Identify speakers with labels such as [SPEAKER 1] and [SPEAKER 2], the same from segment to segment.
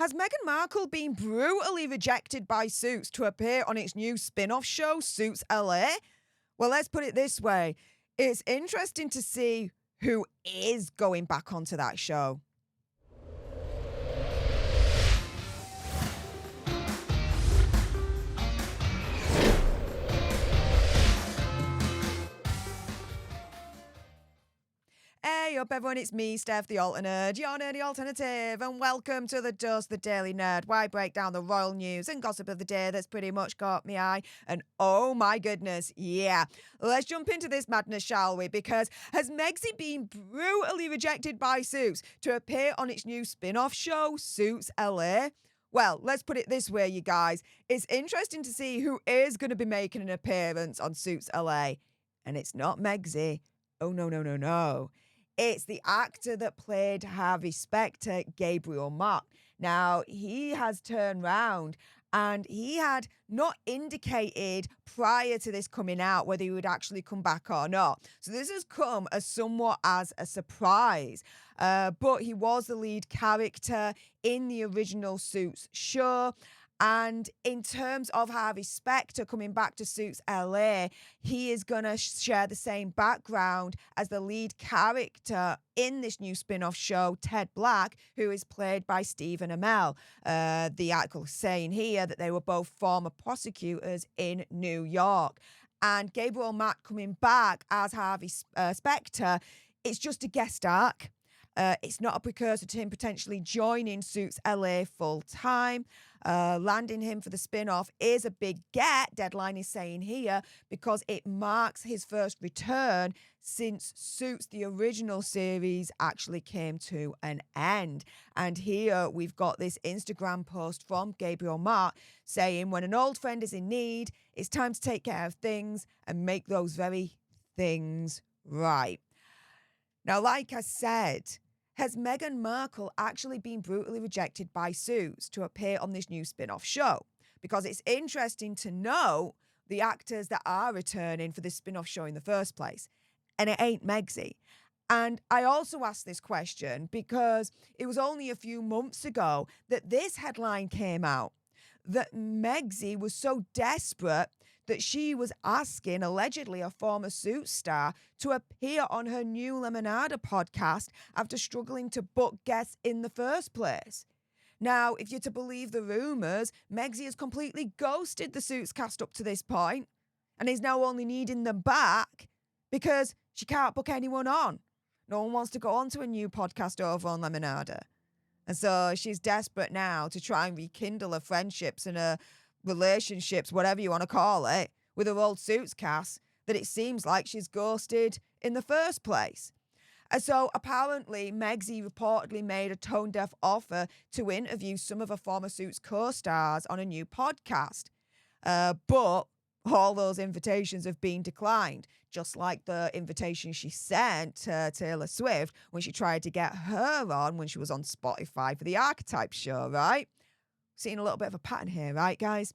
[SPEAKER 1] Has Meghan Markle been brutally rejected by Suits to appear on its new spin-off show, Suits LA? Well, let's put it this way. It's interesting to see who is going back onto that show. Hey up everyone, it's me, Stef The Alter Nerd, your nerdy alternative, and welcome to The Dose, the Daily Nerd, where I break down the royal news and gossip of the day that's pretty much caught me eye. And oh my goodness, yeah. Let's jump into this madness, shall we? Because has Megxie been brutally rejected by Suits to appear on its new spin-off show, Suits LA? Well, let's put it this way, you guys. It's interesting to see who is going to be making an appearance on Suits LA. And it's not Megxie. Oh, no. It's the actor that played Harvey Specter, Gabriel Macht. Now, he has turned round and he had not indicated prior to this coming out whether he would actually come back or not. So this has come as somewhat as a surprise. But he was the lead character in the original Suits show. And in terms of Harvey Specter coming back to Suits LA, he is going to share the same background as the lead character in this new spin-off show, Ted Black, who is played by Stephen Amell. The article saying here that they were both former prosecutors in New York. And Gabriel Macht coming back as Harvey Specter, it's just a guest arc. It's not a precursor to him potentially joining Suits LA full-time. Landing him for the spin-off is a big get, Deadline is saying here, because it marks his first return since Suits, the original series, actually came to an end. And here we've got this Instagram post from Gabriel Macht saying, when an old friend is in need, it's time to take care of things and make those very things right. Now, like I said, has Meghan Markle actually been brutally rejected by Suits to appear on this new spin-off show? Because it's interesting to know the actors that are returning for this spin-off show in the first place. And it ain't Megxie. And I also asked this question because it was only a few months ago that this headline came out, that Megxie was so desperate that she was asking, allegedly, a former Suits star to appear on her new Lemonada podcast after struggling to book guests in the first place. Now, if you're to believe the rumours, Megxie has completely ghosted the Suits cast up to this point and is now only needing them back because she can't book anyone on. No one wants to go on to a new podcast over on Lemonada. And so she's desperate now to try and rekindle her friendships and her relationships, whatever you want to call it, with her old Suits cast that it seems like she's ghosted in the first place. And so apparently Megxie reportedly made a tone-deaf offer to interview some of her former Suits co-stars on a new podcast. But all those invitations have been declined, just like the invitation she sent to Taylor Swift when she tried to get her on when she was on Spotify for the Archetype show, right? Seeing a little bit of a pattern here, right, guys?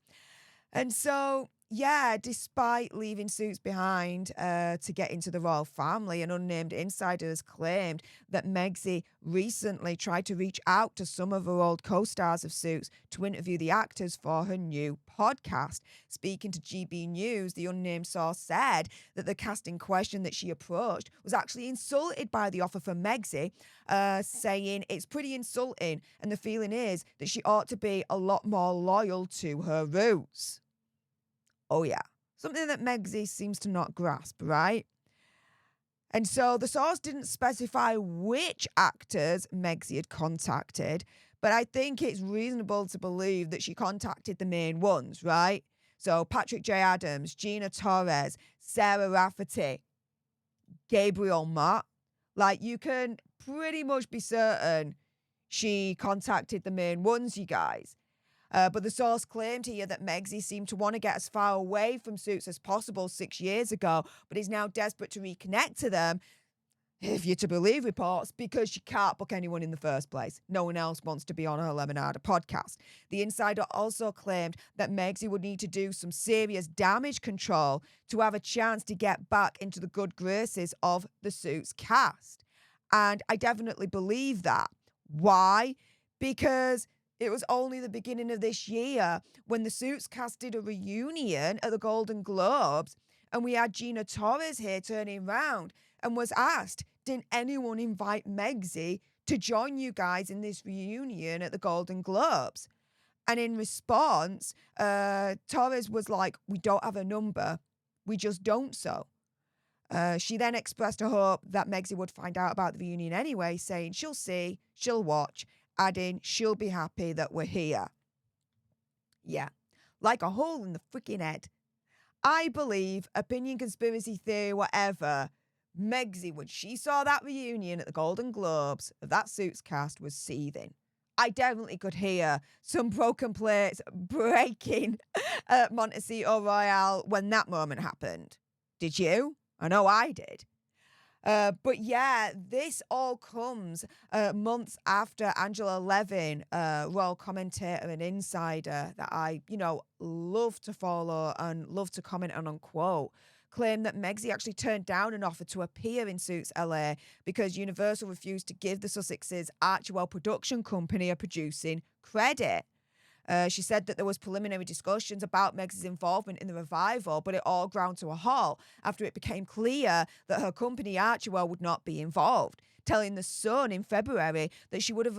[SPEAKER 1] And so, yeah, despite leaving Suits behind to get into the royal family, an unnamed insider has claimed that Megxie recently tried to reach out to some of her old co-stars of Suits to interview the actors for her new podcast. Speaking to GB News, the unnamed source said that the casting question that she approached was actually insulted by the offer from Megxie, saying it's pretty insulting and the feeling is that she ought to be a lot more loyal to her roots. Oh, yeah. Something that Megxie seems to not grasp, right? And so the source didn't specify which actors Megxie had contacted, but I think it's reasonable to believe that she contacted the main ones, right? So Patrick J. Adams, Gina Torres, Sarah Rafferty, Gabriel Macht. Like, you can pretty much be certain she contacted the main ones, you guys. But the source claimed here that Megxie seemed to want to get as far away from Suits as possible 6 years ago, but is now desperate to reconnect to them, if you're to believe reports, because she can't book anyone in the first place. No one else wants to be on her Lemonada podcast. The insider also claimed that Megxie would need to do some serious damage control to have a chance to get back into the good graces of the Suits cast. And I definitely believe that. Why? Because It was only the beginning of this year when the Suits cast did a reunion at the Golden Globes, and we had Gina Torres here turning round and was asked, didn't anyone invite Megxie to join you guys in this reunion at the Golden Globes? And in response, Torres was like, we don't have a number. We just don't so. She then expressed a hope that Megxie would find out about the reunion anyway, saying she'll see, she'll watch, adding she'll be happy that we're here. Yeah, like a hole in the freaking head. I believe, opinion, conspiracy theory, whatever, Megxie, when she saw that reunion at the Golden Globes, that Suits cast was seething. I definitely could hear some broken plates breaking at Montecito Royale when that moment happened. Did you? I know I did. But yeah, this all comes months after Angela Levin, royal commentator and insider that I, love to follow and love to comment on unquote, claimed that Megxie actually turned down an offer to appear in Suits LA because Universal refused to give the Sussexes' Archewell production company a producing credit. She said that there was preliminary discussions about Megxie's involvement in the revival, but it all ground to a halt after it became clear that her company Archewell would not be involved, telling The Sun in February that she would have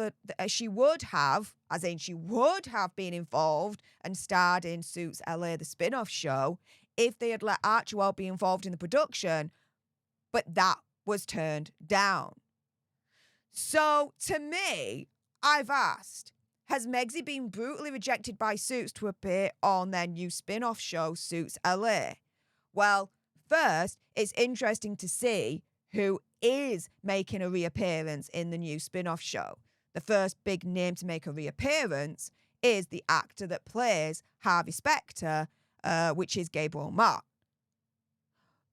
[SPEAKER 1] been involved and starred in Suits LA, the spin-off show, if they had let Archewell be involved in the production, but that was turned down. So, to me, I've asked, has Megxie been brutally rejected by Suits to appear on their new spin-off show, Suits LA? Well, first, it's interesting to see who is making a reappearance in the new spin-off show. The first big name to make a reappearance is the actor that plays Harvey Specter, which is Gabriel Macht.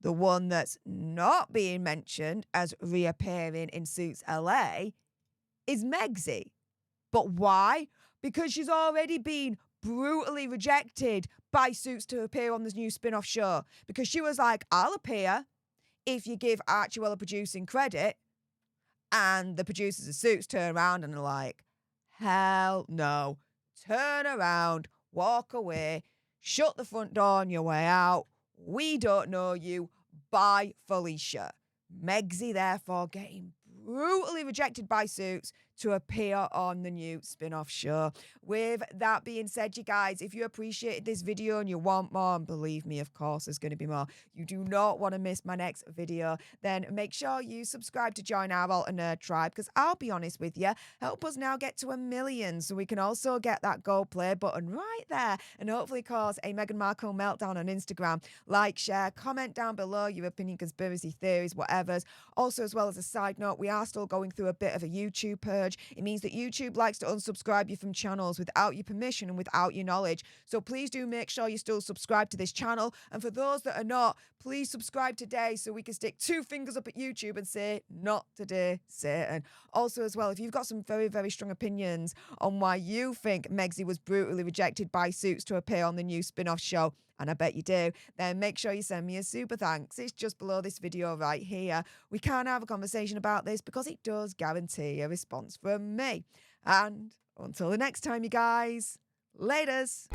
[SPEAKER 1] The one that's not being mentioned as reappearing in Suits LA is Megxie. But why? Because she's already been brutally rejected by Suits to appear on this new spin-off show. Because she was like, I'll appear if you give Archewell a producing credit. And the producers of Suits turn around and are like, hell no. Turn around, walk away, shut the front door on your way out. We don't know you. Bye, Felicia. Megxie, therefore, getting brutally rejected by Suits to appear on the new spin-off show. With that being said, you guys, if you appreciated this video and you want more, and believe me, of course, there's going to be more, you do not want to miss my next video, then make sure you subscribe to join our Alter Nerd tribe, because I'll be honest with you, help us now get to 1 million so we can also get that gold play button right there and hopefully cause a Meghan Markle meltdown on Instagram. Like, share, comment down below your opinion, conspiracy theories, whatever's. Also, as well as a side note, we are still going through a bit of a YouTube purge. It means that YouTube likes to unsubscribe you from channels without your permission and without your knowledge. So please do make sure you still subscribe to this channel. And for those that are not, please subscribe today so we can stick 2 fingers up at YouTube and say, not today, Satan. Also, as well, if you've got some very, very strong opinions on why you think Megxie was brutally rejected by Suits to appear on the new spin-off show, and I bet you do, then make sure you send me a super thanks. It's just below this video right here. We can't have a conversation about this because it does guarantee a response from me. And until the next time, you guys, laters.